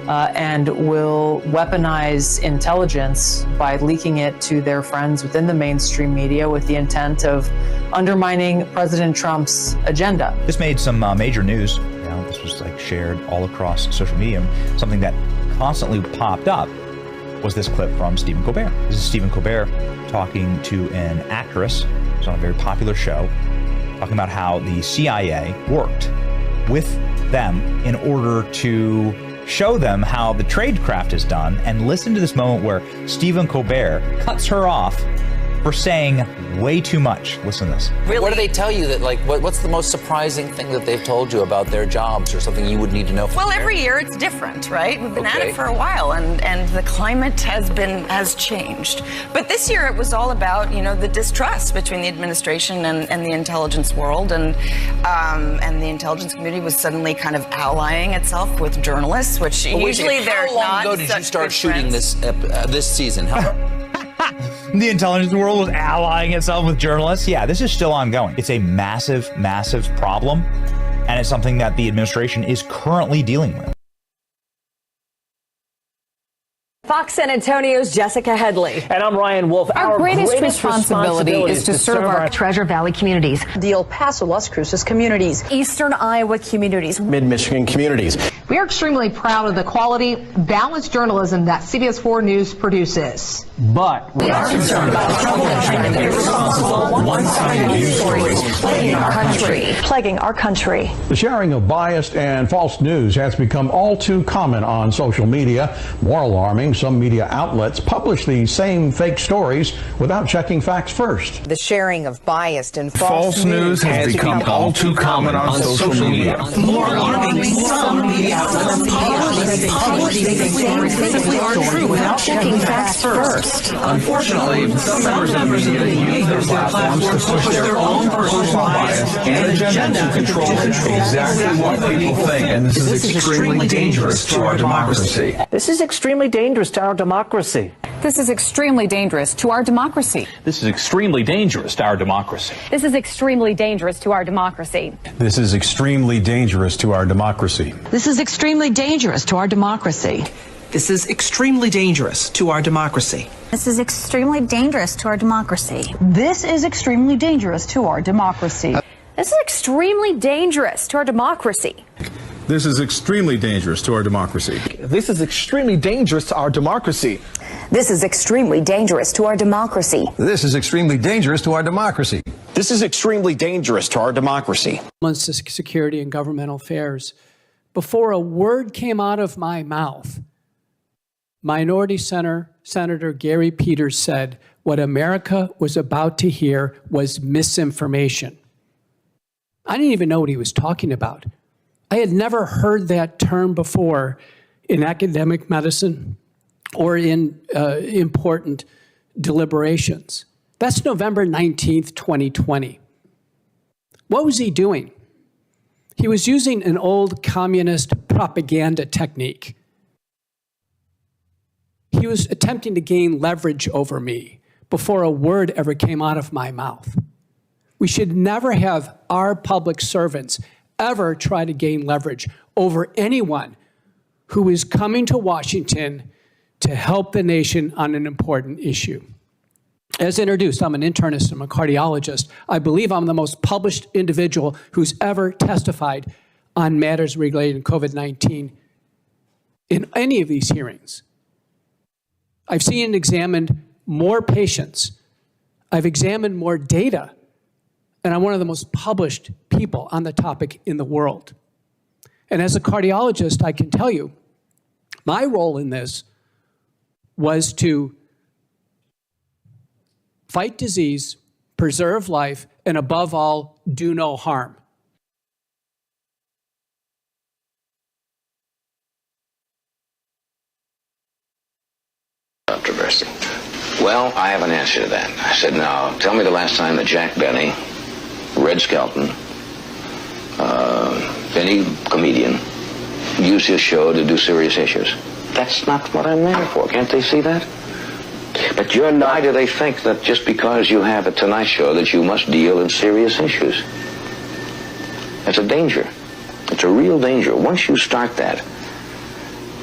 and will weaponize intelligence by leaking it to their friends within the mainstream media with the intent of undermining President Trump's agenda. This made some major news. This was like shared all across social media. Something that constantly popped up was this clip from Stephen Colbert. This is Stephen Colbert talking to an actress who's on a very popular show, talking about how the CIA worked with them in order to show them how the tradecraft is done. And listen to this moment where Stephen Colbert cuts her off for saying way too much. Listen to this. Really? What do they tell you that, like, what's the most surprising thing that they've told you about their jobs or something you would need to know? Well, every year it's different, right? We've been at it for a while, and the climate has changed. But this year it was all about, the distrust between the administration and the intelligence world, and the intelligence community was suddenly kind of allying itself with journalists, which usually they're not. How long ago did you start shooting this season? The intelligence world was allying itself with journalists. Yeah, this is still ongoing. It's a massive, massive problem, and it's something that the administration is currently dealing with. Fox San Antonio's Jessica Headley. And I'm Ryan Wolf. Our greatest responsibility is to serve our Treasure Valley communities, the El Paso, Las Cruces communities, Eastern Iowa communities, Mid-Michigan communities. We are extremely proud of the quality, balanced journalism that CBS 4 News produces. But we are concerned about the trouble and irresponsible, one-sided news stories plaguing our country. The sharing of biased and false news has become all too common on social media. More alarming, some media outlets publish these same fake stories without checking facts first. The sharing of biased and false news has become all too common on social media. More alarming, some media outlets publish fake stories without checking facts first. Unfortunately, some members of the media use their platforms to push their own personal bias and agenda to control exactly what people think, and this is extremely dangerous to our democracy. This is extremely dangerous to our democracy. This is extremely dangerous to our democracy. This is extremely dangerous to our democracy. This is extremely dangerous to our democracy. This is extremely dangerous to our democracy. This is extremely dangerous to our democracy. This is extremely dangerous to our democracy. This is extremely dangerous to our democracy. This is extremely dangerous to our democracy. This is extremely dangerous to our democracy. This is extremely dangerous to our democracy. This is extremely dangerous to our democracy. This is extremely dangerous to our democracy. This is extremely dangerous to our democracy. This is extremely dangerous to our democracy. Security and Governmental Affairs. Before a word came out of my mouth, Minority Senator Gary Peters said what America was about to hear was misinformation. I didn't even know what he was talking about. I had never heard that term before in academic medicine or in important deliberations. That's November 19th, 2020. What was he doing? He was using an old communist propaganda technique. He was attempting to gain leverage over me before a word ever came out of my mouth. We should never have our public servants ever try to gain leverage over anyone who is coming to Washington to help the nation on an important issue. As introduced, I'm an internist, I'm a cardiologist. I believe I'm the most published individual who's ever testified on matters related to COVID-19 in any of these hearings. I've seen and examined more patients. I've examined more data, and I'm one of the most published people on the topic in the world. And as a cardiologist, I can tell you, my role in this was to fight disease, preserve life, and above all, do no harm. Controversy. Well, I have an answer to that. I said, now, tell me the last time that Jack Benny, Red Skelton, any comedian, used his show to do serious issues. That's not what I'm there for. Can't they see that? But why do they think that just because you have a Tonight Show that you must deal in serious issues? That's a danger. It's a real danger. Once you start that,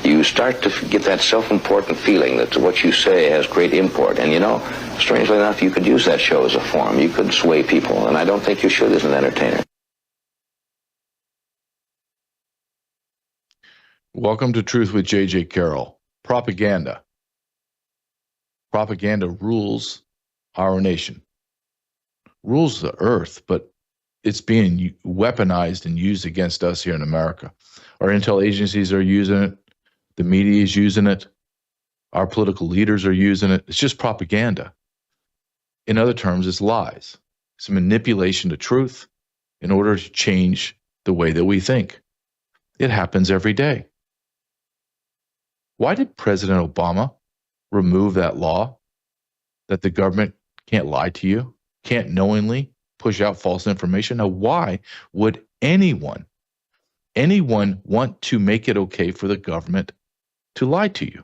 you you start to get that self-important feeling that what you say has great import. And you know, strangely enough, you could use that show as a form. You could sway people, and I don't think you should as an entertainer. Welcome to Truth with J.J. Carrell. Propaganda. Propaganda rules our nation, rules the earth, but it's being weaponized and used against us here in America. Our intel agencies are using it. The media is using it. Our political leaders are using it. It's just propaganda. In other terms, it's lies. It's a manipulation of truth in order to change the way that we think. It happens every day. Why did President Obama remove that law that the government can't lie to you, can't knowingly push out false information? Now, why would anyone want to make it okay for the government to lie to you?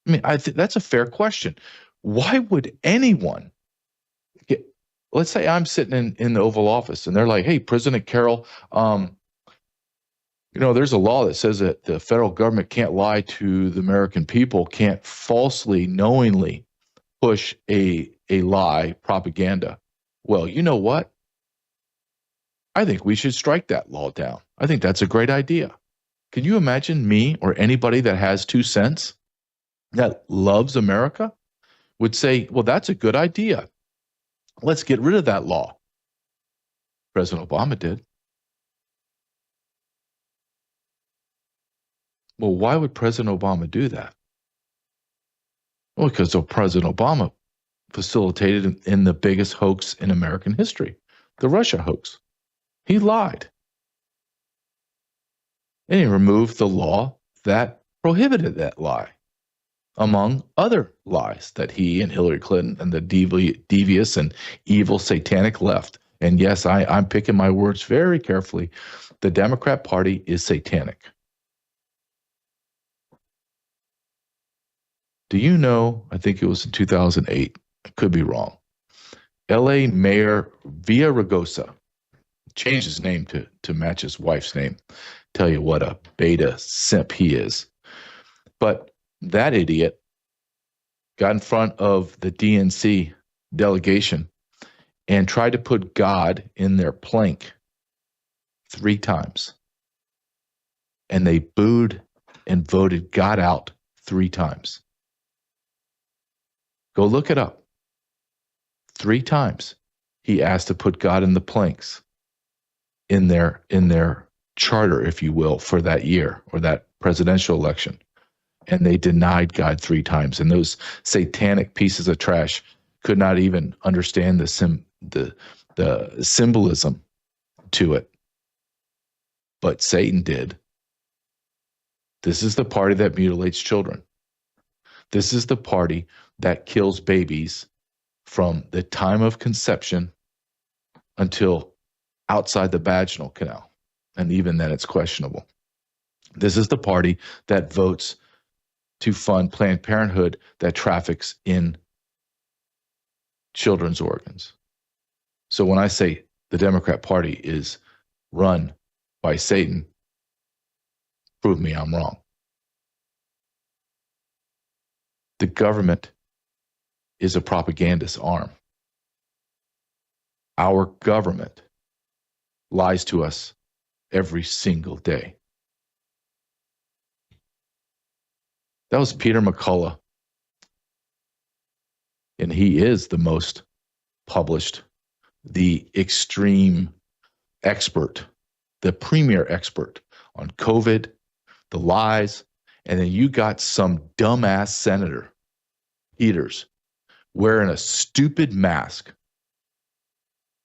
I mean, I think that's a fair question. Why would anyone let's say I'm sitting in the Oval Office and they're like, hey, President Carrell, you know, there's a law that says that the federal government can't lie to the American people, can't falsely, knowingly push a lie, propaganda. Well, you know what? I think we should strike that law down. I think that's a great idea. Can you imagine me or anybody that has 2 cents that loves America would say, well, that's a good idea. Let's get rid of that law. President Obama did. Well, why would President Obama do that? Well, because President Obama facilitated in the biggest hoax in American history, the Russia hoax. He lied. And he removed the law that prohibited that lie, among other lies that he and Hillary Clinton and the devious and evil satanic left. And yes, I'm picking my words very carefully. The Democrat Party is satanic. Do you know, I think it was in 2008, I could be wrong, LA Mayor Villaraigosa changed his name to match his wife's name. Tell you what a beta simp he is. But that idiot got in front of the DNC delegation and tried to put God in their plank 3 times. And they booed and voted God out 3 times. Go look it up. 3 times he asked to put God in the planks in their charter, if you will, for that year or that presidential election. And they denied God 3 times. And those satanic pieces of trash could not even understand the symbolism to it. But Satan did. This is the party that mutilates children. This is the party that kills babies from the time of conception until outside the vaginal canal. And even then it's questionable. This is the party that votes to fund Planned Parenthood that traffics in children's organs. So when I say the Democrat Party is run by Satan, prove me I'm wrong. The government is a propagandist arm. Our government lies to us every single day. That was Peter McCullough. And he is the most published, the extreme expert, the premier expert on COVID, the lies. And then you got some dumbass senator, Peters, wearing a stupid mask,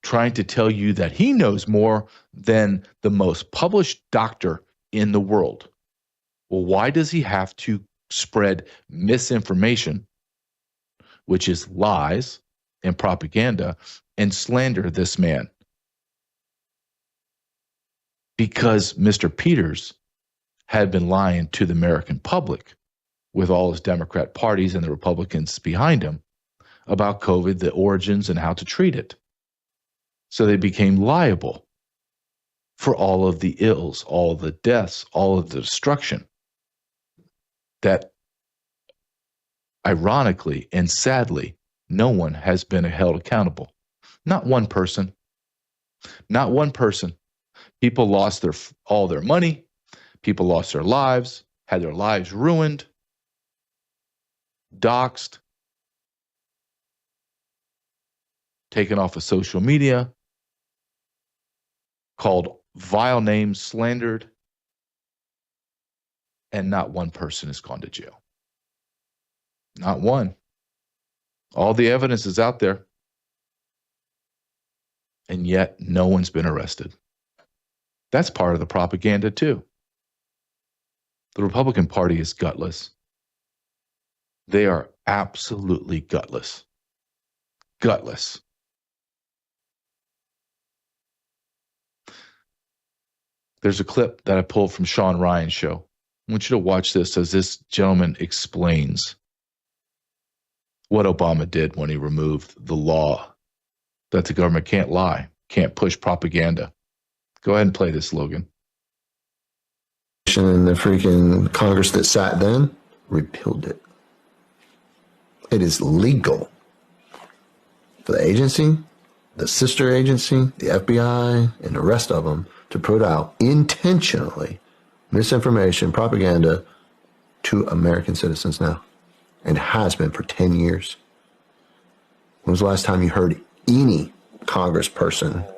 trying to tell you that he knows more than the most published doctor in the world. Well, why does he have to spread misinformation, which is lies and propaganda, and slander this man? Because Mr. Peters had been lying to the American public with all his Democrat parties and the Republicans behind him about COVID, the origins, and how to treat it. So they became liable for all of the ills, all of the deaths, all of the destruction. that, ironically and sadly, no one has been held accountable. Not one person. Not one person. People lost all their money. People lost their lives, had their lives ruined, doxxed, taken off of social media, called vile names, slandered, and not one person has gone to jail. Not one. All the evidence is out there, and yet no one's been arrested. That's part of the propaganda too. The Republican Party is gutless. They are absolutely gutless. Gutless. There's a clip that I pulled from Sean Ryan's show. I want you to watch this as this gentleman explains what Obama did when he removed the law that the government can't lie, can't push propaganda. Go ahead and play this, Logan. And the freaking Congress that sat then repealed it. It is legal for the agency, the sister agency, the FBI, and the rest of them to put out intentionally misinformation, propaganda to American citizens now, and has been for 10 years. When was the last time you heard any congressperson?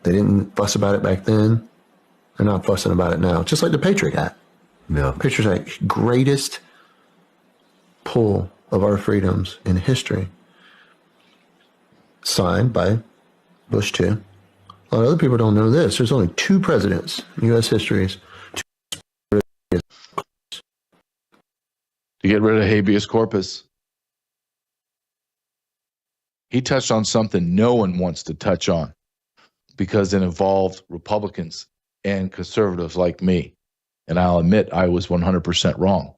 They didn't fuss about it back then. They're not fussing about it now. Just like the Patriot Act. Yeah. Patriot Act, greatest pull of our freedoms in history. Signed by Bush II. A lot of other people don't know this. There's only 2 presidents in U.S. history to get rid of habeas corpus. He touched on something no one wants to touch on because it involved Republicans and conservatives like me. And I'll admit I was 100% wrong.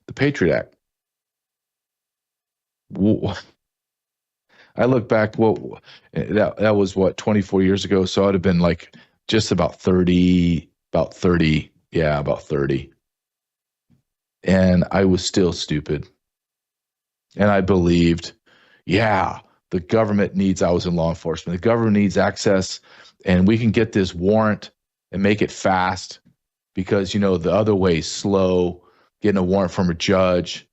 The Patriot Act. I look back, that was what, 24 years ago? So I'd have been like just about 30. And I was still stupid. And I believed, the government needs, I was in law enforcement, the government needs access, and we can get this warrant and make it fast because, the other way is slow, getting a warrant from a judge.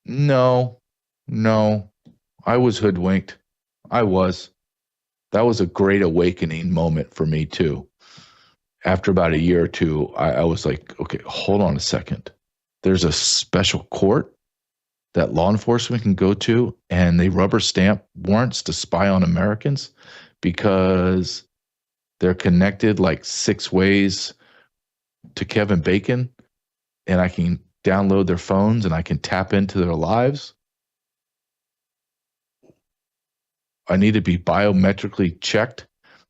No, I was hoodwinked. I was. That was a great awakening moment for me too. After about a year or two, I was like, okay, hold on a second. There's a special court that law enforcement can go to and they rubber stamp warrants to spy on Americans because they're connected like 6 ways to Kevin Bacon, and I can download their phones and I can tap into their lives. I need to be biometrically checked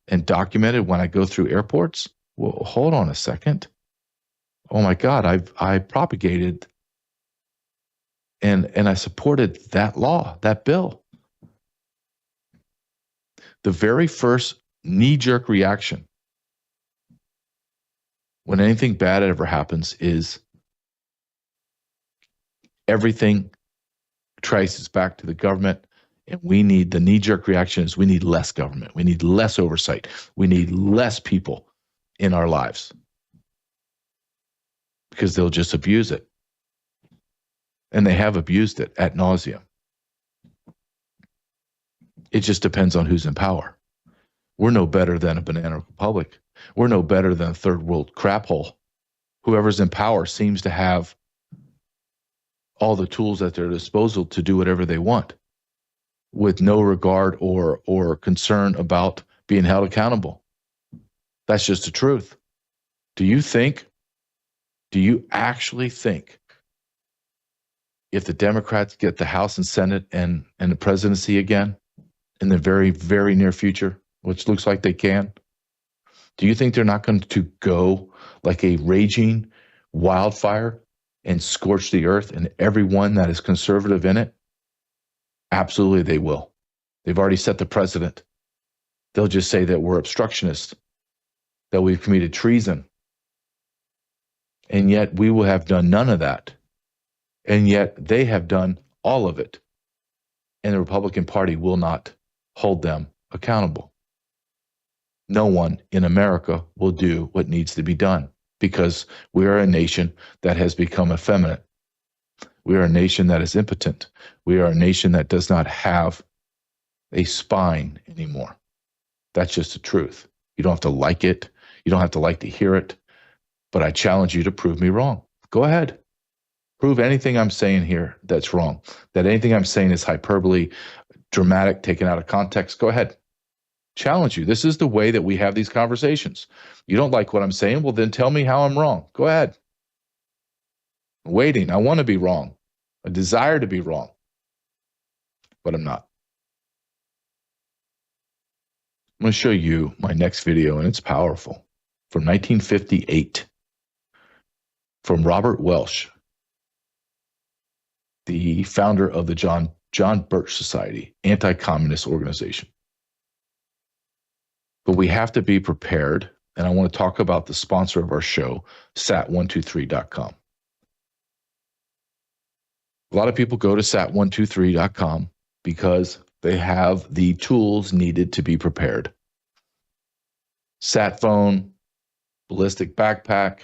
and documented when I go through airports. Well, hold on a second. Oh my God, I propagated and I supported that law, that bill. The very first knee-jerk reaction when anything bad ever happens is everything traces back to the government, and we need, the knee-jerk reaction is we need less government. We need less oversight. We need less people in our lives because they'll just abuse it. And they have abused it ad nauseum. It just depends on who's in power. We're no better than a banana republic. We're no better than a third world crap hole. Whoever's in power seems to have all the tools at their disposal to do whatever they want with no regard or concern about being held accountable. That's just the truth. Do you actually think if the Democrats get the House and Senate and the presidency again in the very, very near future, which looks like they can, do you think they're not going to go like a raging wildfire and scorch the earth and everyone that is conservative in it? Absolutely they will. They've already set the precedent. They'll just say that we're obstructionists, that we've committed treason. And yet we will have done none of that. And yet they have done all of it. And the Republican Party will not hold them accountable. No one in America will do what needs to be done because we are a nation that has become effeminate. We are a nation that is impotent. We are a nation that does not have a spine anymore. That's just the truth. You don't have to like it. You don't have to like to hear it. But I challenge you to prove me wrong. Go ahead. Prove anything I'm saying here that's wrong. That anything I'm saying is hyperbole, dramatic, taken out of context. Go ahead. Challenge you. This is the way that we have these conversations. You don't like what I'm saying? Well, then tell me how I'm wrong. Go ahead. I'm waiting. I want to be wrong. I desire to be wrong. But I'm not. I'm going to show you my next video, and it's powerful. From 1958. From Robert Welsh, the founder of the John Birch Society, anti-communist organization. But we have to be prepared, and I want to talk about the sponsor of our show, sat123.com. A lot of people go to sat123.com because they have the tools needed to be prepared. Sat phone, ballistic backpack,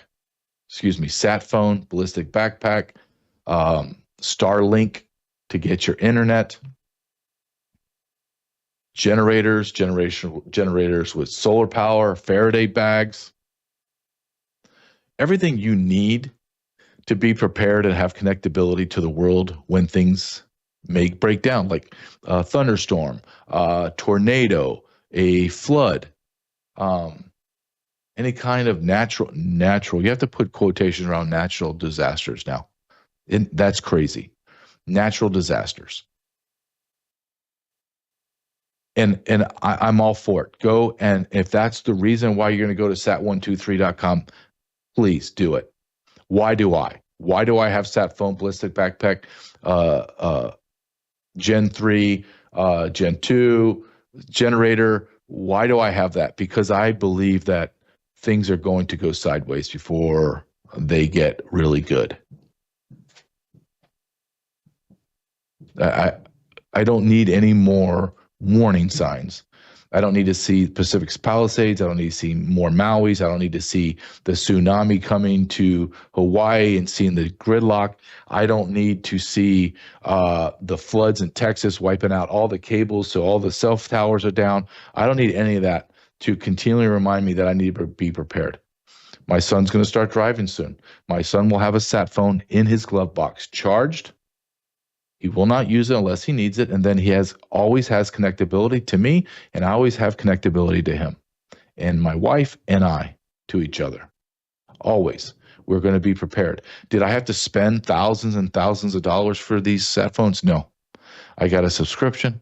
sat phone, ballistic backpack, Starlink to get your internet, generators with solar power, Faraday bags, everything you need to be prepared and have connectability to the world when things may break down, like a thunderstorm, tornado, a flood, any kind of natural, you have to put quotations around natural disasters now. That's crazy. Natural disasters. And I'm all for it. Go, and if that's the reason why you're going to go to sat123.com, please do it. Why do I? Why do I have sat phone, ballistic backpack, Gen 3, Gen 2, generator? Why do I have that? Because I believe that things are going to go sideways before they get really good. I don't need any more warning signs. I don't need to see Pacific Palisades. I don't need to see more Mauis. I don't need to see the tsunami coming to Hawaii and seeing the gridlock. I don't need to see the floods in Texas wiping out all the cables so all the cell towers are down. I don't need any of that to continually remind me that I need to be prepared. My son's going to start driving soon. My son will have a sat phone in his glove box, charged. He will not use it unless he needs it, and then he always has connectability to me, and I always have connectability to him, and my wife and I to each other. Always. We're going to be prepared. Did I have to spend thousands and thousands of dollars for these sat phones? No. I got a subscription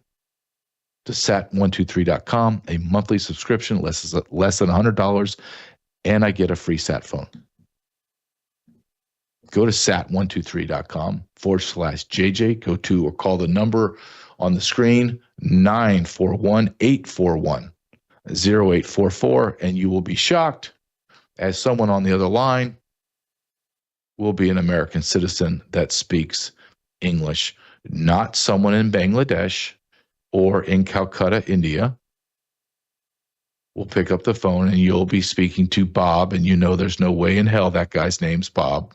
to sat123.com, a monthly subscription, less than $100, and I get a free sat phone. Go to sat123.com/JJ. Go to or call the number on the screen, 941-841-0844, and you will be shocked as someone on the other line will be an American citizen that speaks English, not someone in Bangladesh or in Calcutta, India. Will pick up the phone and you'll be speaking to Bob, and you know there's no way in hell that guy's name's Bob.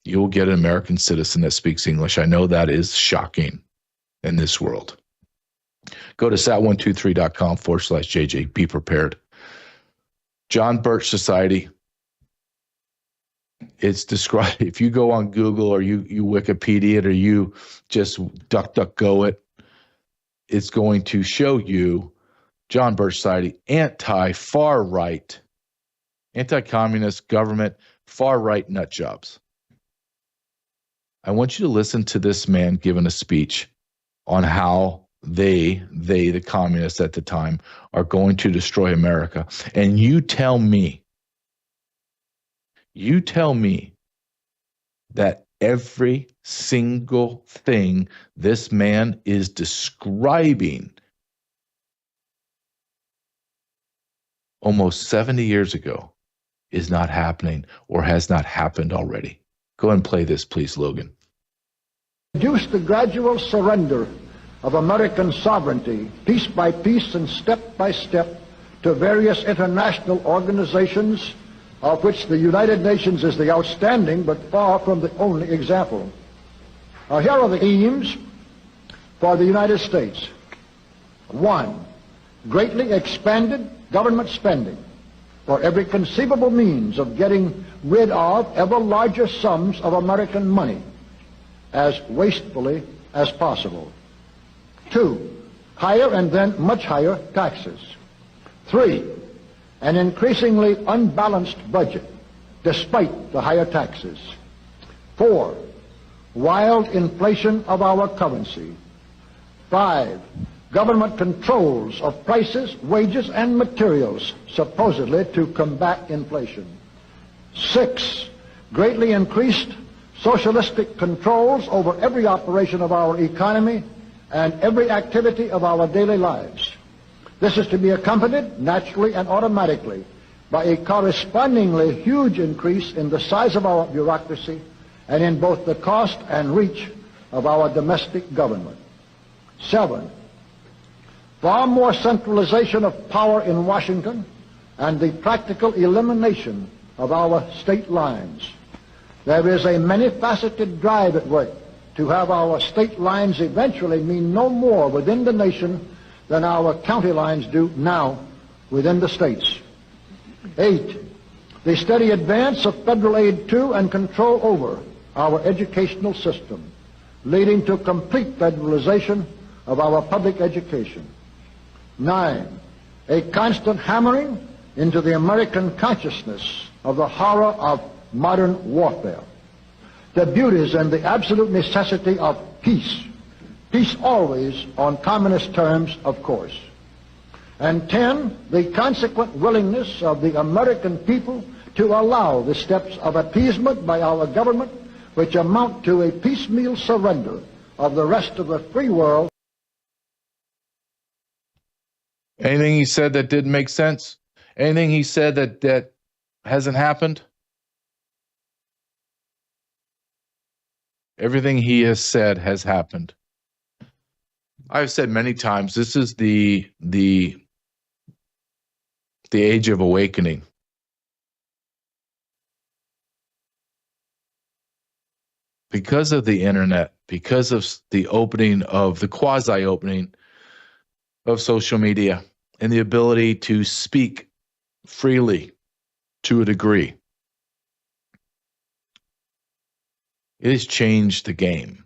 You will get an American citizen that speaks English. I know that is shocking in this world. Go to sat123.com/JJ. Be prepared. John Birch Society. It's described, if you go on Google or you Wikipedia it or you just DuckDuckGo it, it's going to show you John Birch Society, anti-far right, anti-communist government, far right nut jobs. I want you to listen to this man giving a speech on how they, the communists at the time, are going to destroy America. And you tell me that every single thing this man is describing almost 70 years ago is not happening or has not happened already. Go ahead and play this, please, Logan. Reduce the gradual surrender of American sovereignty, piece by piece and step by step, to various international organizations, of which the United Nations is the outstanding but far from the only example. Here are the aims for the United States. 1. Greatly expanded government spending for every conceivable means of getting rid of ever larger sums of American money as wastefully as possible. 2. Higher and then much higher taxes. 3. An increasingly unbalanced budget despite the higher taxes. 4. Wild inflation of our currency. 5. Government controls of prices, wages, and materials, supposedly to combat inflation. 6. Greatly increased socialistic controls over every operation of our economy and every activity of our daily lives. This is to be accompanied, naturally and automatically, by a correspondingly huge increase in the size of our bureaucracy and in both the cost and reach of our domestic government. 7. Far more centralization of power in Washington and the practical elimination of our state lines. There is a many-faceted drive at work to have our state lines eventually mean no more within the nation than our county lines do now within the states. 8. The steady advance of federal aid to and control over our educational system, leading to complete federalization of our public education. 9. A constant hammering into the American consciousness of the horror of modern warfare, the beauties and the absolute necessity of peace. Peace always on communist terms, of course. And 10, the consequent willingness of the American people to allow the steps of appeasement by our government, which amount to a piecemeal surrender of the rest of the free world. Anything he said that didn't make sense? Anything he said that hasn't happened? Everything he has said has happened. I've said many times, this is the age of awakening. Because of the internet, because of the opening of the quasi-opening of social media and the ability to speak freely to a degree, it has changed the game.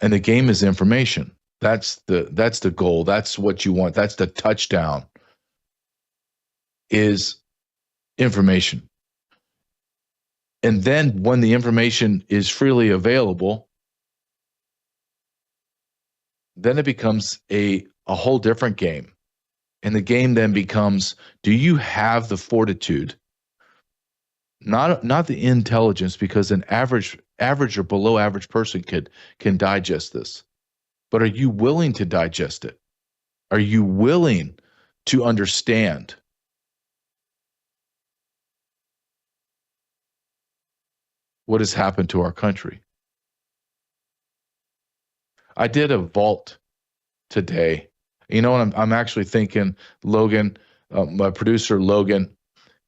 And the game is information. That's the goal. That's what you want. That's the touchdown, is information. And then when the information is freely available, then it becomes a whole different game. And the game then becomes, do you have the fortitude, not the intelligence, because an average or below average person can digest this, but are you willing to digest it? Are you willing to understand? What has happened to our country? I did a vault today. You know what I'm actually thinking, Logan, my producer Logan,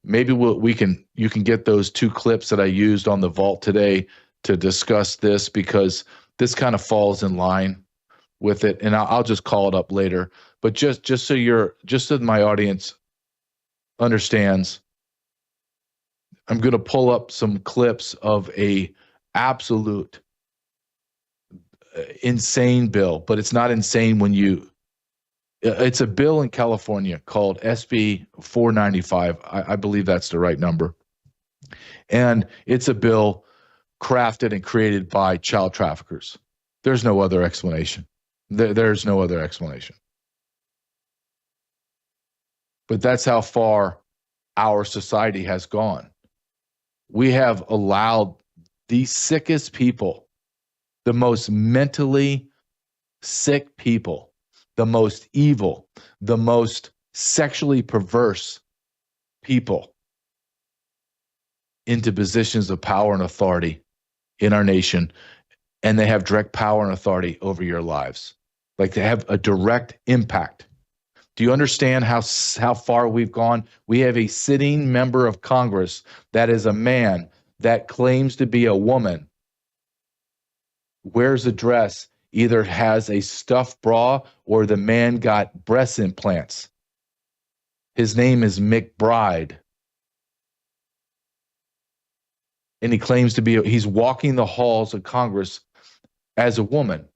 maybe you can get those 2 clips that I used on the vault today to discuss this, because this kind of falls in line with it, and I'll just call it up later. But just so my audience understands, I'm going to pull up some clips of a absolute insane bill, but it's not insane when it's a bill in California called SB 495. I believe that's the right number. And it's a bill crafted and created by child traffickers. There's no other explanation. There's no other explanation. But that's how far our society has gone. We have allowed the sickest people, the most mentally sick people, the most evil, the most sexually perverse people into positions of power and authority in our nation, and they have direct power and authority over your lives. Like, they have a direct impact. Do you understand how far we've gone? We have a sitting member of Congress that is a man that claims to be a woman, wears a dress, either has a stuffed bra or the man got breast implants. His name is McBride. And he claims to be, he's walking the halls of Congress as a woman.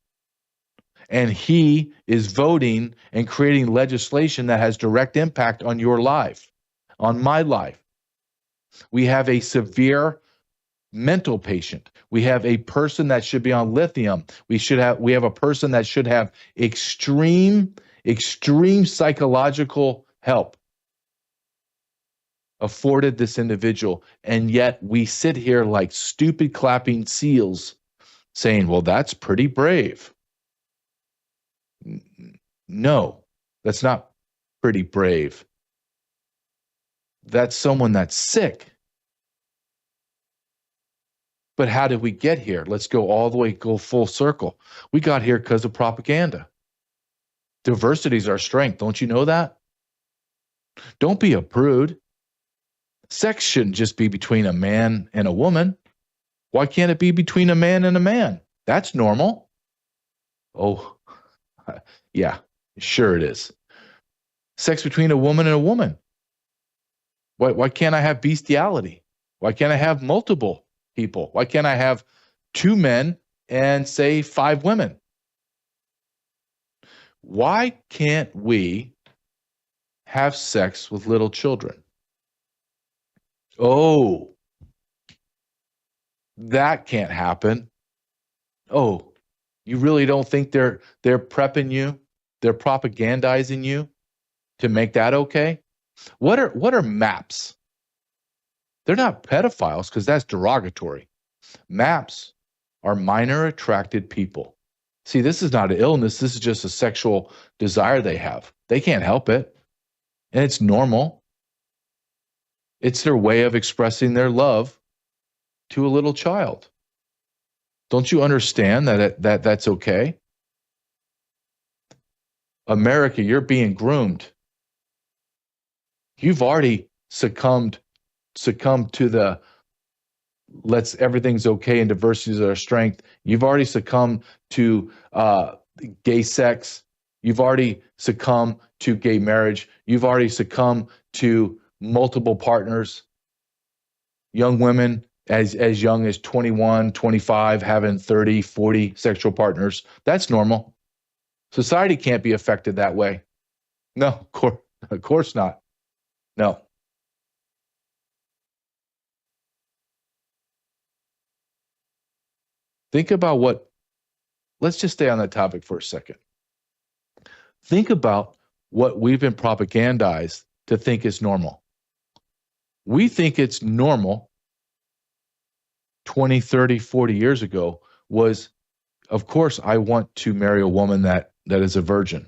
And he is voting and creating legislation that has direct impact on your life, on my life. We have a severe mental patient. We have a person that should be on lithium. We have a person that should have extreme psychological help afforded this individual. And yet we sit here like stupid clapping seals saying, well, that's pretty brave. No, that's not pretty brave. That's someone that's sick. But how did we get here? Let's go all the way, go full circle. We got here because of propaganda. Diversity is our strength. Don't you know that? Don't be a prude. Sex shouldn't just be between a man and a woman. Why can't it be between a man and a man? That's normal. Oh, yeah, sure it is. Sex between a woman and a woman. Why can't I have bestiality? Why can't I have multiple people? Why can't I have 2 men and, say, 5 women? Why can't we have sex with little children? Oh, that can't happen. Oh, you really don't think they're prepping you? They're propagandizing you to make that okay? What are MAPs? They're not pedophiles, because that's derogatory. MAPs are minor attracted people. See, this is not an illness. This is just a sexual desire they have. They can't help it. And it's normal. It's their way of expressing their love to a little child. Don't you understand that that's okay? America, you're being groomed. You've already succumbed to the everything's okay and diversity is our strength. You've already succumbed to gay sex. You've already succumbed to gay marriage. You've already succumbed to multiple partners. Young women as young as 21, 25, having 30, 40 sexual partners. That's normal. Society can't be affected that way. No, of course not. No. Think about let's just stay on that topic for a second. Think about what we've been propagandized to think is normal. We think it's normal 20, 30, 40 years ago was, of course, I want to marry a woman that is a virgin.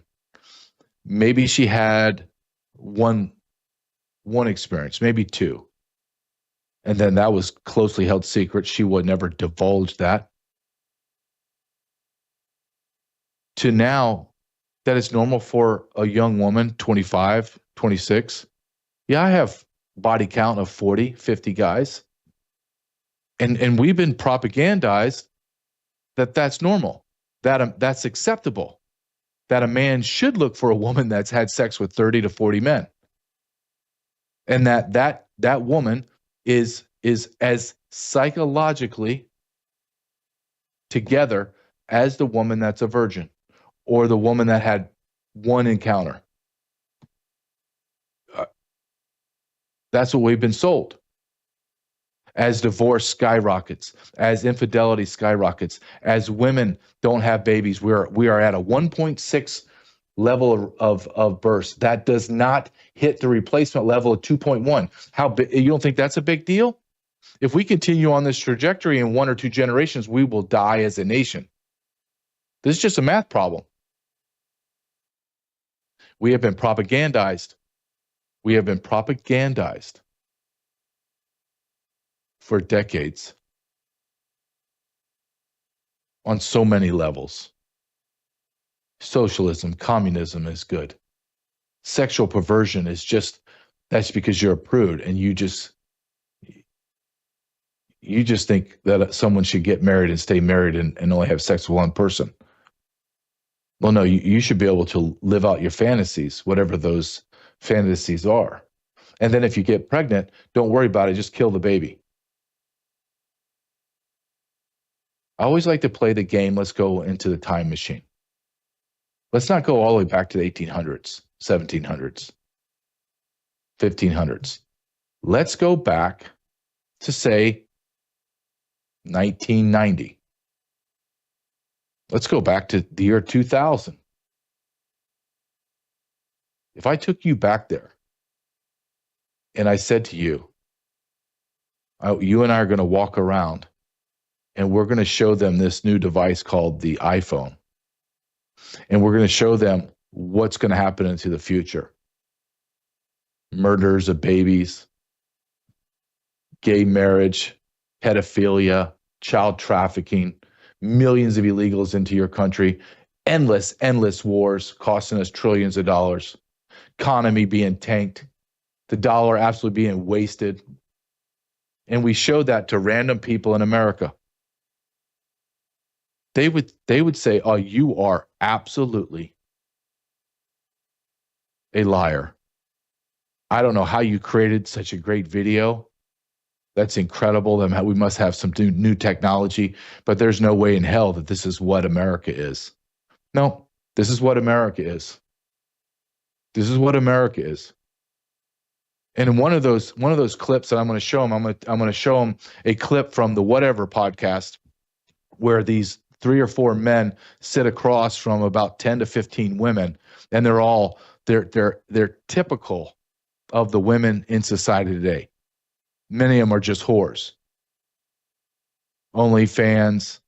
Maybe she had one experience, maybe 2. And then that was closely held secret. She would never divulge that. To now, that it's normal for a young woman, 25, 26. Yeah, I have body count of 40, 50 guys. And we've been propagandized that that's normal, that's acceptable, that a man should look for a woman that's had sex with 30 to 40 men. And that woman is as psychologically together as the woman that's a virgin or the woman that had one encounter. That's what we've been sold. As divorce skyrockets, as infidelity skyrockets, as women don't have babies, we are at a 1.6 level of births. That does not hit the replacement level of 2.1. How big? You don't think that's a big deal? If we continue on this trajectory in 1 or 2 generations, we will die as a nation. This is just a math problem. We have been propagandized. We have been propagandized for decades on so many levels. Socialism, communism is good. Sexual perversion is just, that's because you're a prude and you just think that someone should get married and stay married and only have sex with one person. Well, no, you should be able to live out your fantasies, whatever those fantasies are. And then if you get pregnant, don't worry about it, just kill the baby. I always like to play the game, let's go into the time machine. Let's not go all the way back to the 1800s, 1700s, 1500s. Let's go back to, say, 1990. Let's go back to the year 2000. If I took you back there and I said to you, you and I are going to walk around and we're going to show them this new device called the iPhone. And we're going to show them what's going to happen into the future. Murders of babies, gay marriage, pedophilia, child trafficking, millions of illegals into your country, endless wars costing us trillions of dollars, economy being tanked, the dollar absolutely being wasted. And we showed that to random people in America. They would say, oh, you are absolutely a liar. I don't know how you created such a great video. That's incredible. We must have some new technology, but there's no way in hell that this is what America is. No, this is what America is. This is what America is. And in one of those clips that I'm going to show them, I'm going to show them a clip from the Whatever podcast where these 3 or 4 men sit across from about 10 to 15 women, and they're typical of the women in society today. Many of them are just whores. OnlyFans,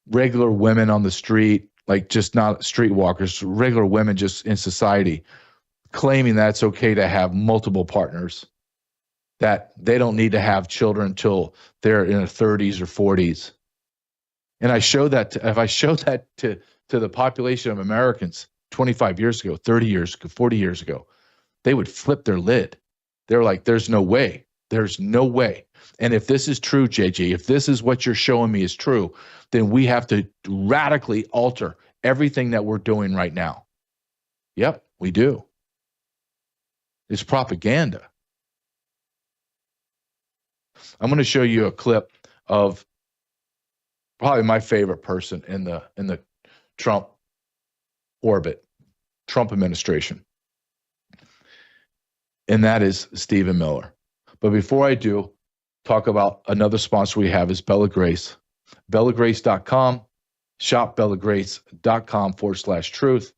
regular women on the street, like just not streetwalkers, regular women just in society, claiming that it's okay to have multiple partners, that they don't need to have children until they're in their 30s or 40s. And I showed that if I showed that to the population of Americans 25 years ago, 30 years ago, 40 years ago, they would flip their lid. They're like, there's no way. There's no way. And if this is true, JJ, if this is what you're showing me is true, then we have to radically alter everything that we're doing right now. Yep, we do. It's propaganda. I'm going to show you a clip of probably my favorite person in the Trump orbit, Trump administration. And that is Stephen Miller. But before I do, talk about another sponsor we have is Bella Grace. BellaGrace.com, shopbellagrace.com/truth.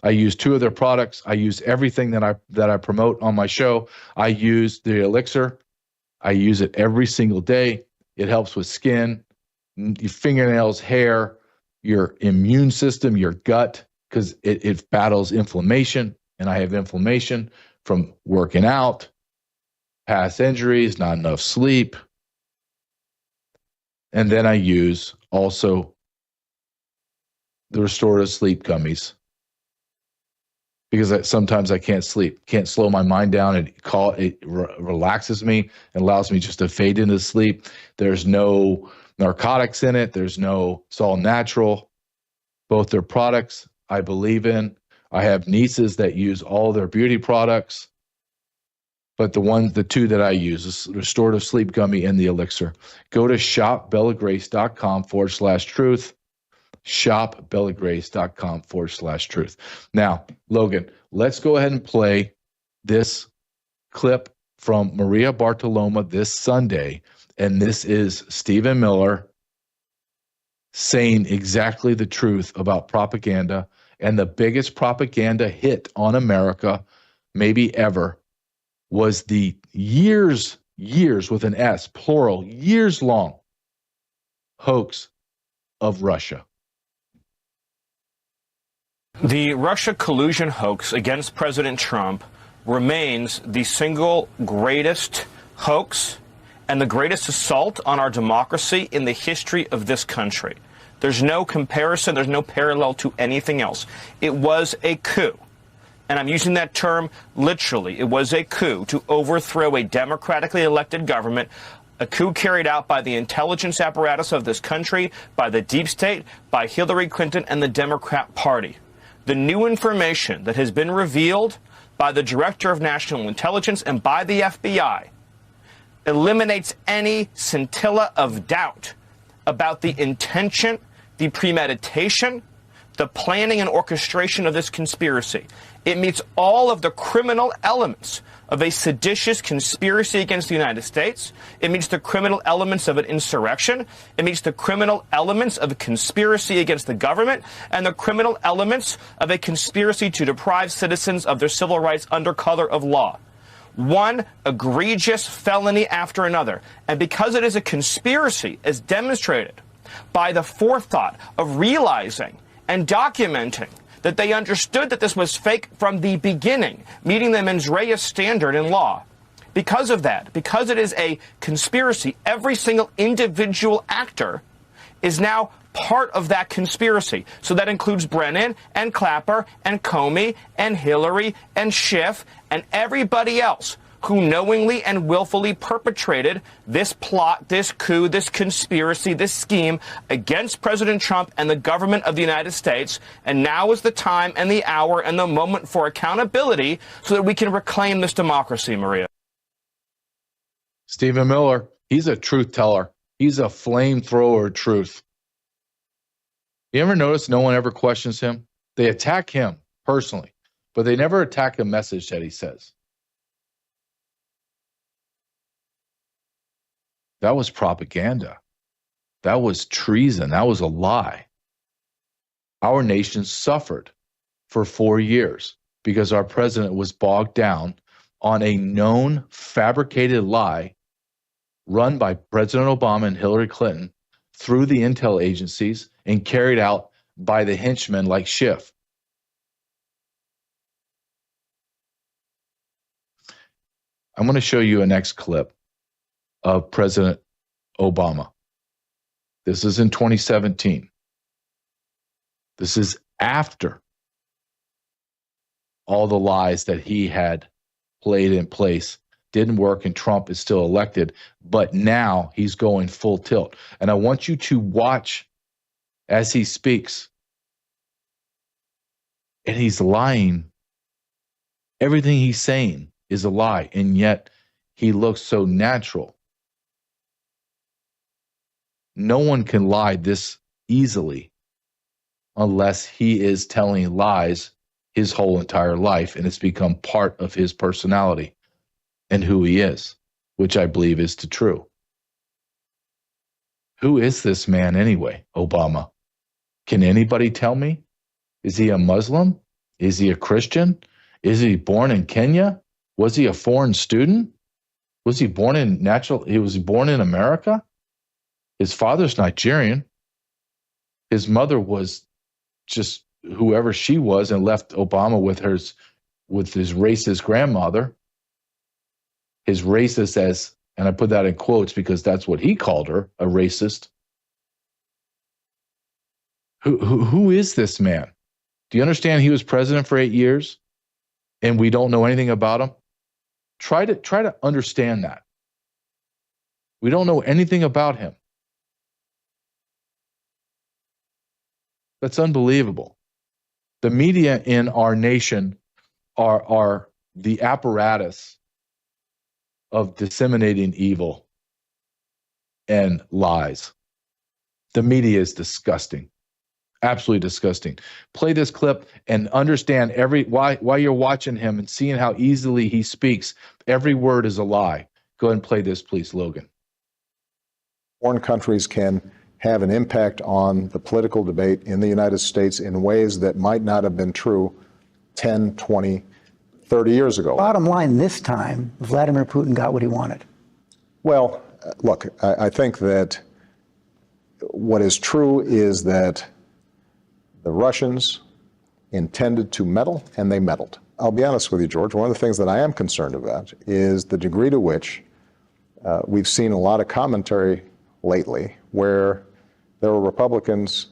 I use 2 of their products. I use everything that I promote on my show. I use the elixir. I use it every single day. It helps with skin, your fingernails, hair, your immune system, your gut, because it battles inflammation. And I have inflammation from working out, past injuries, not enough sleep. And then I use also the restorative sleep gummies, because sometimes I can't sleep, can't slow my mind down. It relaxes me and allows me just to fade into sleep. There's no narcotics in it. It's all natural. Both their products I believe in. I have nieces that use all their beauty products, but the 2 that I use is restorative sleep gummy and the elixir. Go to shopbellagrace.com/truth. shopbellagrace.com/truth. Now, Logan, let's go ahead and play this clip from Maria Bartoloma this Sunday. And this is Stephen Miller saying exactly the truth about propaganda, and the biggest propaganda hit on America, maybe ever, was the years with an S, plural, years long hoax of Russia. The Russia collusion hoax against President Trump remains the single greatest hoax, and the greatest assault on our democracy in the history of this country. There's no comparison, there's no parallel to anything else. It was a coup. And I'm using that term literally. It was a coup to overthrow a democratically elected government, a coup carried out by the intelligence apparatus of this country, by the deep state, by Hillary Clinton and the Democrat Party. The new information that has been revealed by the Director of National Intelligence and by the FBI eliminates any scintilla of doubt about the intention, the premeditation, the planning and orchestration of this conspiracy. It meets all of the criminal elements of a seditious conspiracy against the United States. It meets the criminal elements of an insurrection. It meets the criminal elements of a conspiracy against the government and the criminal elements of a conspiracy to deprive citizens of their civil rights under color of law. One egregious felony after another. And because it is a conspiracy, as demonstrated by the forethought of realizing and documenting that they understood that this was fake from the beginning, meeting the mens rea standard in law. Because of that, because it is a conspiracy, every single individual actor is now part of that conspiracy. So that includes Brennan and Clapper and Comey and Hillary and Schiff and everybody else who knowingly and willfully perpetrated this plot, this coup, this conspiracy, this scheme against President Trump and the government of the United States. And now is the time and the hour and the moment for accountability so that we can reclaim this democracy, Maria. Stephen Miller, he's a truth teller. He's a flamethrower of truth. You ever notice no one ever questions him? They attack him personally, but they never attack the message that he says. That was propaganda. That was treason. That was a lie. Our nation suffered for 4 years because our president was bogged down on a known fabricated lie run by President Obama and Hillary Clinton through the intel agencies and carried out by the henchmen like Schiff. I'm going to show you a next clip of President Obama. This is in 2017. This is after all the lies that he had played in place didn't work and Trump is still elected, but now he's going full tilt. And I want you to watch as he speaks. And he's lying. Everything he's saying is a lie, and yet he looks so natural. No one can lie this easily unless he is telling lies his whole entire life, and it's become part of his personality and who he is, which I believe is true. Who is this man anyway, Obama? Can anybody tell me? Is he a Muslim? Is he a Christian? Is he born in Kenya? Was he a foreign student? Was he born in was born in America? His father's Nigerian. His mother was just whoever she was and left Obama with his racist grandmother. His racist and I put that in quotes because that's what he called her, a racist. Who is this man? Do you understand he was president for 8 years and we don't know anything about him? Try to understand that. We don't know anything about him. That's unbelievable. The media in our nation are the apparatus of disseminating evil and lies. The media is disgusting. Absolutely disgusting. Play this clip and understand while you're watching him and seeing how easily he speaks, every word is a lie. Go ahead and play this, please, Logan. Foreign countries can have an impact on the political debate in the United States in ways that might not have been true 10, 20, 30 years ago. Bottom line, this time, Vladimir Putin got what he wanted. Well, look, I think that what is true is that the Russians intended to meddle, and they meddled. I'll be honest with you, George, one of the things that I am concerned about is the degree to which we've seen a lot of commentary lately where there were Republicans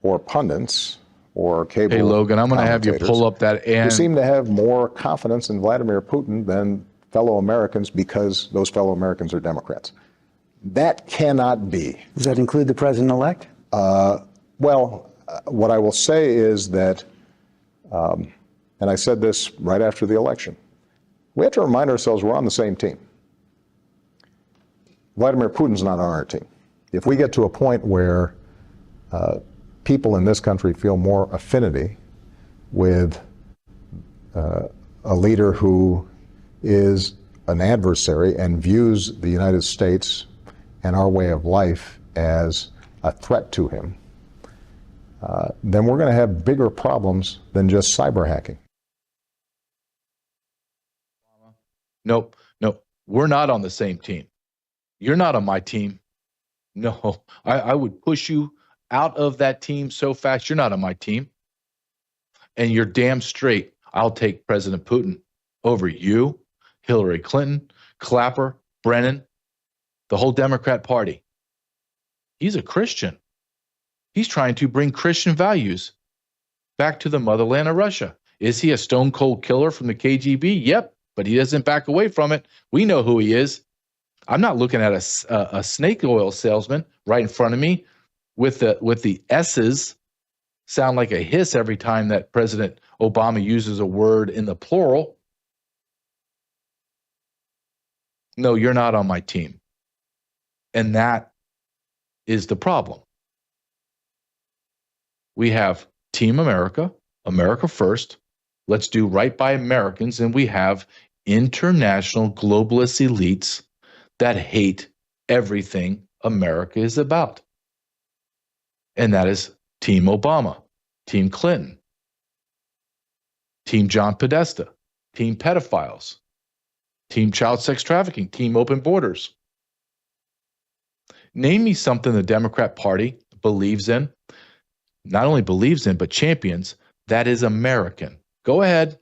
or pundits or cable Hey, Logan, I'm going to have you pull up that. And And who seem to have more confidence in Vladimir Putin than fellow Americans because those fellow Americans are Democrats. That cannot be. Does that include the president-elect? What I will say is that, and I said this right after the election, we have to remind ourselves we're on the same team. Vladimir Putin's not on our team. If we get to a point where people in this country feel more affinity with a leader who is an adversary and views the United States and our way of life as a threat to him, then we're going to have bigger problems than just cyber hacking. nope, we're not on the same team. You're not on my team. No, I would push you out of that team so fast. You're not on my team. And you're damn straight. I'll take President Putin over you, Hillary Clinton, Clapper, Brennan, the whole Democrat Party. He's a Christian. He's trying to bring Christian values back to the motherland of Russia. Is he a stone cold killer from the KGB? Yep, but he doesn't back away from it. We know who he is. I'm not looking at a snake oil salesman right in front of me with the S's sound like a hiss every time that President Obama uses a word in the plural. No, you're not on my team. And that is the problem. We have Team America, America first. Let's do right by Americans. And we have international globalist elites that hate everything America is about. And that is Team Obama, Team Clinton, Team John Podesta, Team Pedophiles, Team Child Sex Trafficking, Team Open Borders. Name me something the Democrat Party believes in, not only believes in, but champions, that is American. Go ahead.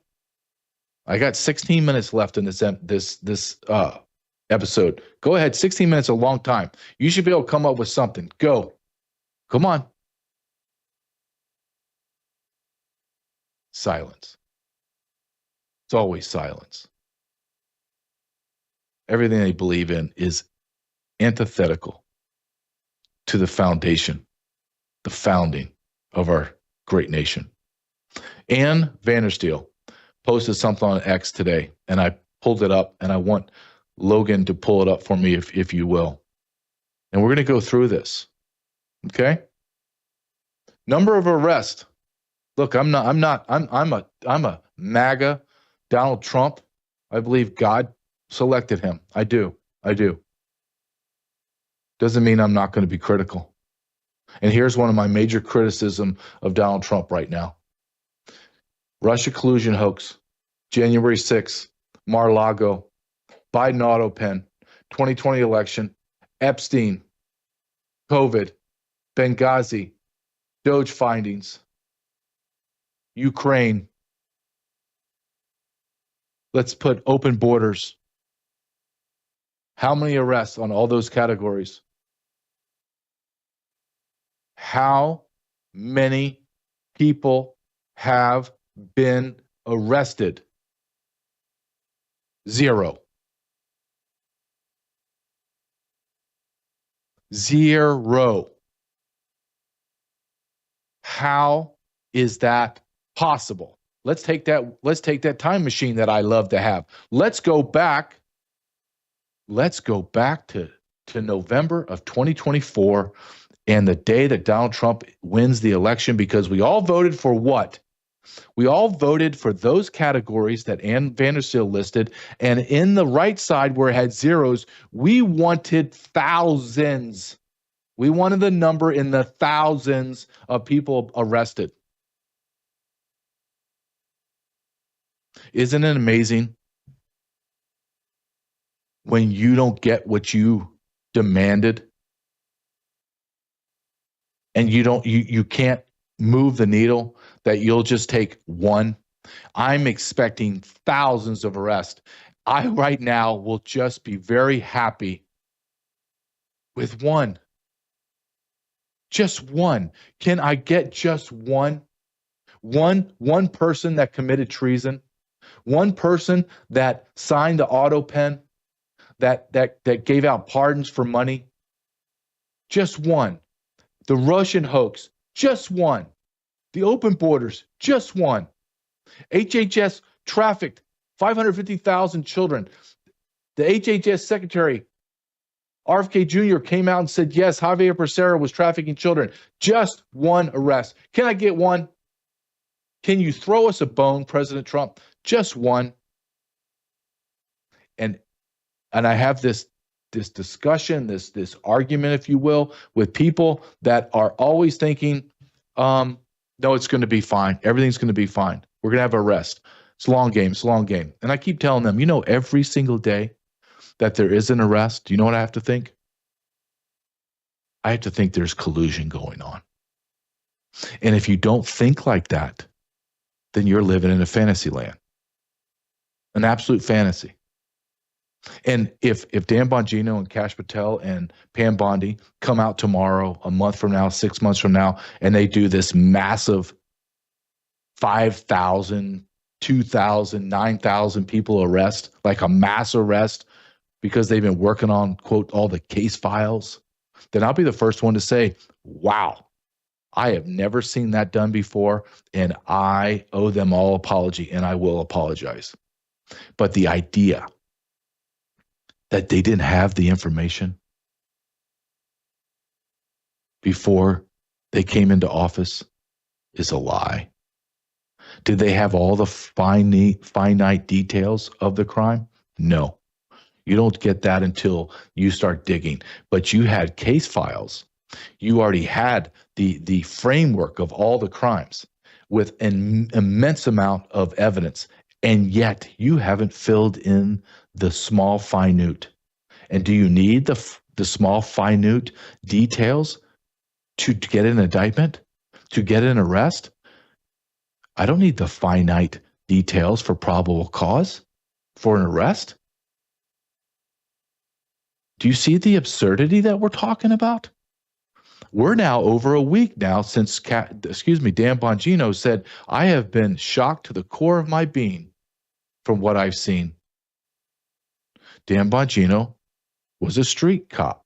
I got 16 minutes left in this episode. Go ahead. 16 minutes is a long time. You should be able to come up with something. Go. Come on. Silence. It's always silence. Everything they believe in is antithetical to the foundation, the founding of our great nation. Ann Vandersteel posted something on X today, and I pulled it up, and I want Logan to pull it up for me if you will. And we're going to go through this. Okay? Number of arrests. Look, I'm a MAGA Donald Trump. I believe God selected him. I do. Doesn't mean I'm not going to be critical. And here's one of my major criticism of Donald Trump right now. Russia collusion hoax, January 6th, Mar-a-Lago, Biden auto pen, 2020 election, Epstein, COVID, Benghazi, Doge findings, Ukraine. Let's put open borders. How many arrests on all those categories? How many people have been arrested? 0. 0. How is that possible? Let's take that time machine that I love to have. Let's go back to November of 2024 and the day that Donald Trump wins the election, because we all voted for what? We all voted for those categories that Ann Vandersteel listed, and in the right side where it had zeros, we wanted thousands. We wanted the number in the thousands of people arrested. Isn't it amazing when you don't get what you demanded and you can't move the needle, that you'll just take one? I'm expecting thousands of arrests. I right now will just be very happy with one. Just one. Can I get just one? One person that committed treason, one person that signed the auto pen, that gave out pardons for money. Just one. The Russian hoax, just one. The open borders, just one. HHS trafficked 550,000 children. The HHS secretary, RFK Jr., came out and said, yes, Javier Becerra was trafficking children. Just one arrest. Can I get one? Can you throw us a bone, President Trump? Just one. And I have this discussion, this argument, if you will, with people that are always thinking, no, it's going to be fine. Everything's going to be fine. We're going to have an arrest. It's a long game. It's a long game. And I keep telling them, every single day that there is an arrest, you know what I have to think? I have to think there's collusion going on. And if you don't think like that, then you're living in a fantasy land, an absolute fantasy. And if Dan Bongino and Kash Patel and Pam Bondi come out tomorrow, a month from now, 6 months from now, and they do this massive 5,000, 2,000, 9,000 people arrest, like a mass arrest, because they've been working on, quote, all the case files, then I'll be the first one to say, wow, I have never seen that done before, and I owe them all apology, and I will apologize. But the idea that they didn't have the information before they came into office is a lie. Did they have all the finite details of the crime? No. You don't get that until you start digging. But you had case files. You already had the framework of all the crimes with an immense amount of evidence, and yet you haven't filled in the small minute. And do you need the small minute details to get an indictment, to get an arrest? I don't need the finite details for probable cause for an arrest. Do you see the absurdity that we're talking about? We're now over a week now since, Dan Bongino said, I have been shocked to the core of my being from what I've seen. Dan Bongino was a street cop.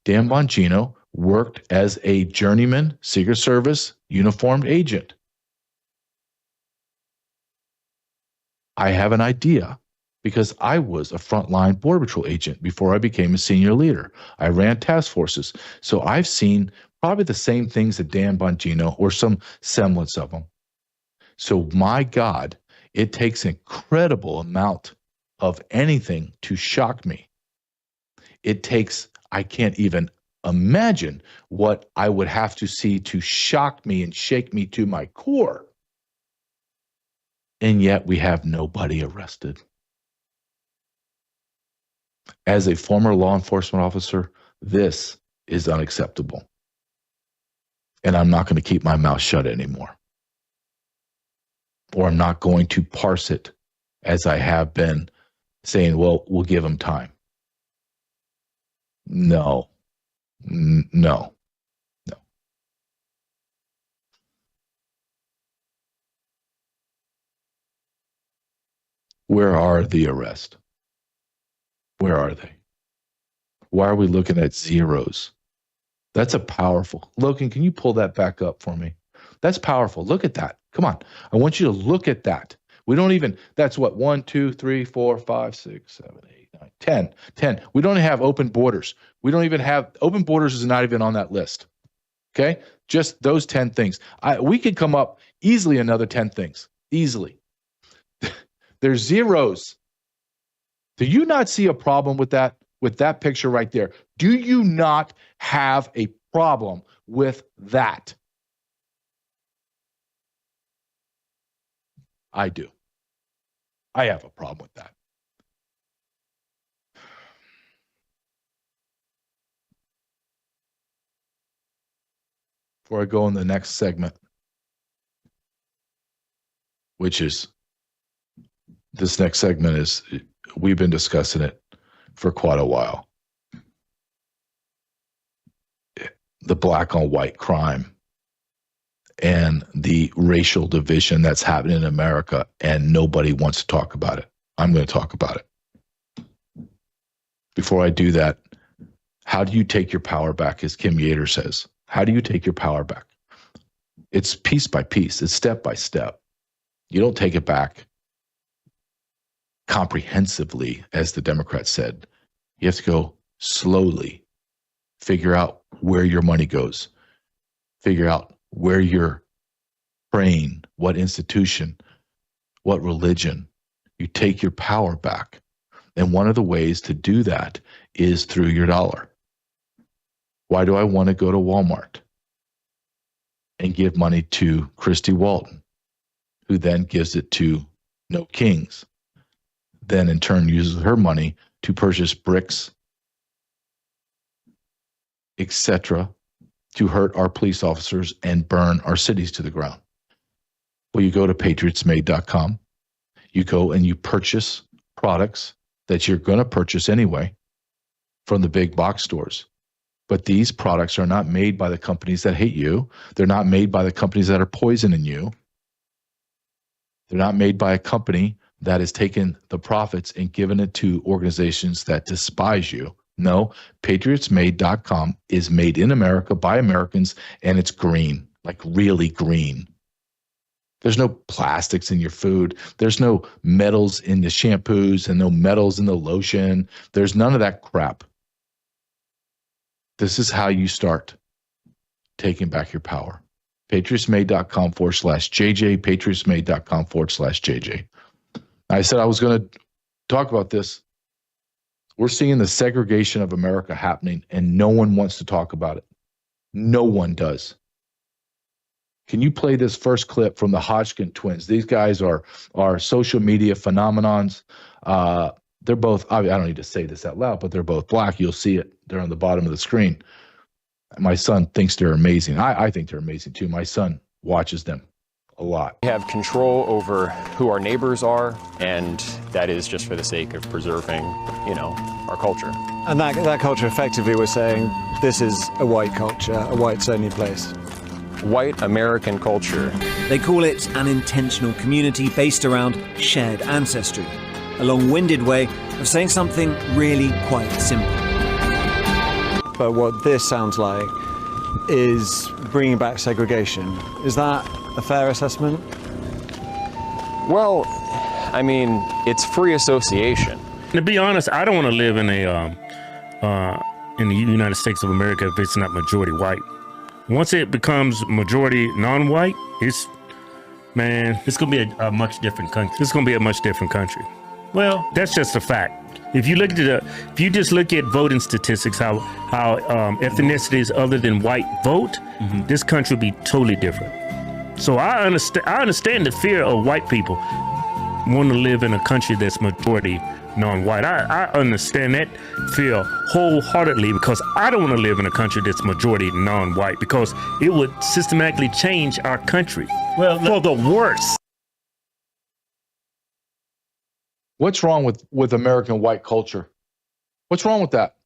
Dan Bongino worked as a journeyman Secret Service uniformed agent. I have an idea because I was a frontline Border Patrol agent before I became a senior leader. I ran task forces. So I've seen probably the same things that Dan Bongino, or some semblance of them. So my God, it takes an incredible amount of anything to shock me. It takes, I can't even imagine what I would have to see to shock me and shake me to my core. And yet we have nobody arrested. As a former law enforcement officer, this is unacceptable. And I'm not going to keep my mouth shut anymore. Or I'm not going to parse it as I have been saying, well, we'll give them time. No. No. Where are the arrests? Where are they? Why are we looking at zeros? That's a powerful. Logan, can you pull that back up for me? That's powerful. Look at that. Come on. I want you to look at that. We don't even, that's what, 1, 2, 3, 4, 5, 6, 7, 8, 9, 10. 10. We don't have open borders. We don't even have, open borders is not even on that list. Okay? Just those 10 things. We could come up easily another 10 things. Easily. There's zeros. Do you not see a problem with that picture right there? Do you not have a problem with that? I do. I have a problem with that. Before I go in the next segment, which is, this next segment is we've been discussing it for quite a while. The black on white crime and the racial division that's happening in America, and nobody wants to talk about it. I'm going to talk about it. Before I do that, how do you take your power back, as Kim Yater says? How do you take your power back? It's piece by piece. It's step by step. You don't take it back comprehensively, as the Democrats said. You have to go slowly. Figure out where your money goes. Figure out where you're praying, what institution, what religion. You take your power back. And one of the ways to do that is through your dollar. Why do I want to go to Walmart and give money to Christy Walton, who then gives it to No Kings, then in turn uses her money to purchase bricks, etc., to hurt our police officers and burn our cities to the ground? Well, you go to patriotsmade.com. You go and you purchase products that you're going to purchase anyway from the big box stores. But these products are not made by the companies that hate you. They're not made by the companies that are poisoning you. They're not made by a company that has taken the profits and given it to organizations that despise you. No, patriotsmade.com is made in America by Americans, and it's green, like really green. There's no plastics in your food. There's no metals in the shampoos and no metals in the lotion. There's none of that crap. This is how you start taking back your power. patriotsmade.com/JJ, patriotsmade.com/JJ. I said I was going to talk about this. We're seeing the segregation of America happening, and no one wants to talk about it. No one does. Can you play this first clip from the Hodgkin twins? These guys are social media phenomenons. They're both, I don't need to say this out loud, but they're both black. You'll see it. They're on the bottom of the screen. My son thinks they're amazing. I think they're amazing too. My son watches them a lot. We have control over who our neighbors are, and that is just for the sake of preserving, our culture. And that culture, effectively, we're saying this is a white culture, a whites-only place. White American culture. They call it an intentional community based around shared ancestry, a long-winded way of saying something really quite simple. But what this sounds like is bringing back segregation. Is that a fair assessment? Well, I mean, it's free association. To be honest, I don't want to live in the United States of America if it's not majority white. Once it becomes majority non-white, it's gonna be a much different country. It's gonna be a much different country. Well, that's just a fact. If you just look at voting statistics, how ethnicities other than white vote, this country would be totally different. So I understand the fear of white people wanting to live in a country that's majority non-white. I understand that fear wholeheartedly, because I don't want to live in a country that's majority non-white, because it would systematically change our country for the worse. What's wrong with American white culture? What's wrong with that?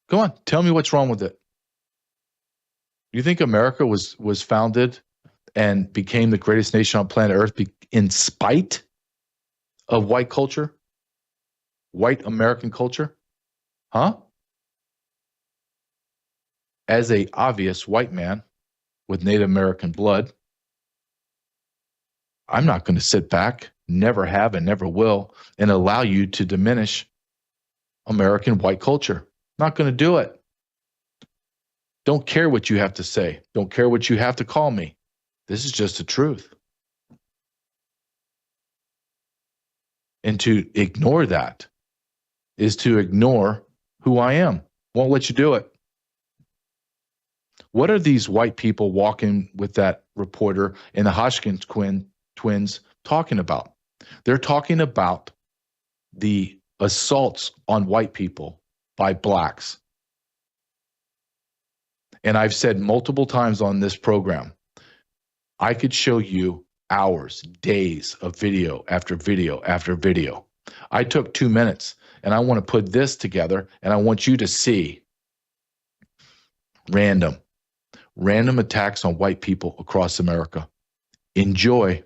Come on, tell me what's wrong with it. You think America was founded and became the greatest nation on planet Earth in spite of white culture? White American culture? Huh? As a obvious white man with Native American blood, I'm not going to sit back, never have and never will, and allow you to diminish American white culture. Not going to do it. Don't care what you have to say. Don't care what you have to call me. This is just the truth. And to ignore that is to ignore who I am. Won't let you do it. What are these white people walking with that reporter and the Hodgkin twins talking about? They're talking about the assaults on white people by blacks. And I've said multiple times on this program, I could show you hours, days of video after video after video. I took 2 minutes, and I want to put this together, and I want you to see random attacks on white people across America. Enjoy.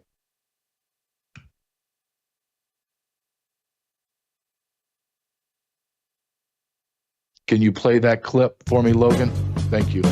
Can you play that clip for me, Logan? Thank you.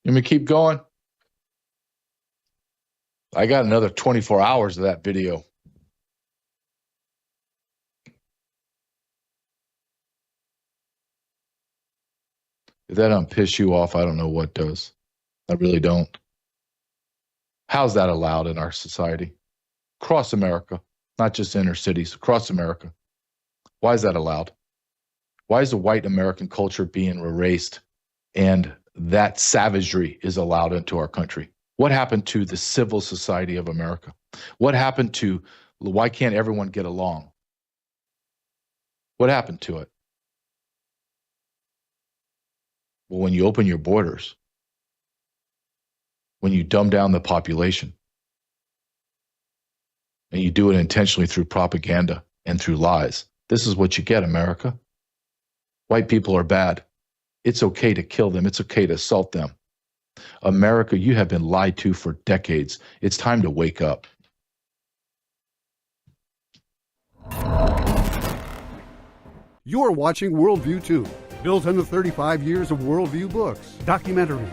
Let me keep going. I got another 24 hours of that video. If that don't piss you off, I don't know what does. I really don't. How's that allowed in our society? Across America, not just inner cities, across America. Why is that allowed? Why is the white American culture being erased and that savagery is allowed into our country? What happened to the civil society of America? What happened to, why can't everyone get along? What happened to it? Well, when you open your borders, when you dumb down the population, and you do it intentionally through propaganda and through lies, this is what you get, America. White people are bad. It's okay to kill them. It's okay to assault them. America, you have been lied to for decades. It's time to wake up. You're watching Worldview 2, built on the 35 years of Worldview books, documentaries,